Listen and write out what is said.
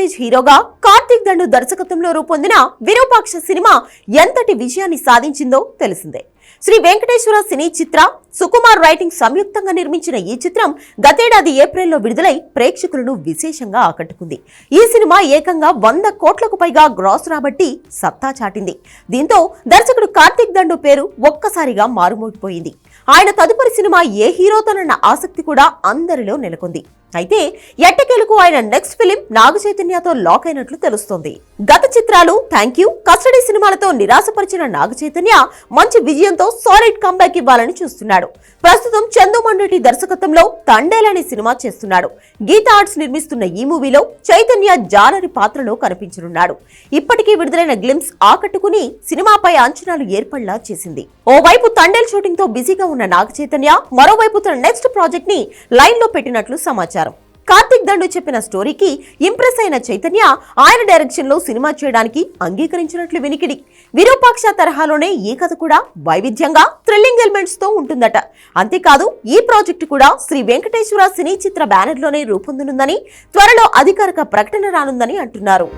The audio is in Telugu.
ఏజ్ హీరోగా కార్తీక్ దండు దర్శకత్వంలో రూపొందిన విరూపాక్ష సినిమా ఎంతటి విజయాన్ని సాధించిందో తెలిసిందే. శ్రీ వెంకటేశ్వర సినీ చిత్ర సుకుమార్ రైటింగ్ సంయుక్తంగా నిర్మించిన ఈ చిత్రం గతేడాది ఏప్రిల్లో విడుదలై ప్రేక్షకులను విశేషంగా ఆకట్టుకుంది. ఈ సినిమా ఏకంగా 100 కోట్లకు పైగా గ్రాస్ రాబట్టి సత్తా చాటింది. దీంతో దర్శకుడు కార్తీక్ దండు పేరు ఒక్కసారిగా మారుమోగిపోయింది. ఆయన తదుపరి సినిమా ఏ హీరోతోనన్న ఆసక్తి కూడా అందరిలో నెలకొంది. అయితే ఎట్టకేలకు ఆయన నెక్స్ట్ ఫిలిం నాగ చైతన్యతో లాక్ అయినట్లు తెలుస్తోంది. గత చిత్రాలు థ్యాంక్ యూ, కస్టడీ సినిమాలతో నిరాశపరిచిన నాగ చైతన్య మంచి విజయంతో సాలిడ్ కంబ్యాక్ ఇవ్వాలని చూస్తున్నాడు. ప్రస్తుతం చందు మండటి దర్శకత్వంలో తండేల్ అనే సినిమా చేస్తున్నాడు. గీతా ఆర్ట్స్ నిర్మిస్తున్న ఈ మూవీలో చైతన్య జాలరి పాత్రలో కనిపించనున్నాడు. ఇప్పటికీ విడుదలైన గ్లిమ్స్ ఆకట్టుకుని సినిమాపై అంచనాలు ఏర్పడలా చేసింది. ఓవైపు తండేల్ షూటింగ్ తో బిజీగా ఉన్న నాగ చైతన్య మరోవైపు తన నెక్స్ట్ ప్రాజెక్ట్ ని లైన్ లో పెట్టినట్లు సమాచారం. కార్తీక్ దండు చెప్పిన స్టోరీకి ఇంప్రెస్ అయిన చైతన్య ఆయన డైరెక్షన్ లో సినిమా చేయడానికి అంగీకరించినట్లు వినికిడి. విరూపాక్ష తరహాలోనే ఈ కథ కూడా వైవిధ్యంగా థ్రిల్లింగ్ ఎలిమెంట్స్ తో ఉంటుందట. అంతేకాదు ఈ ప్రాజెక్టు కూడా శ్రీ వెంకటేశ్వర సినీ చిత్ర బ్యానర్ లోనే రూపొందనుందని, త్వరలో అధికారిక ప్రకటన రానుందని అంటున్నారు.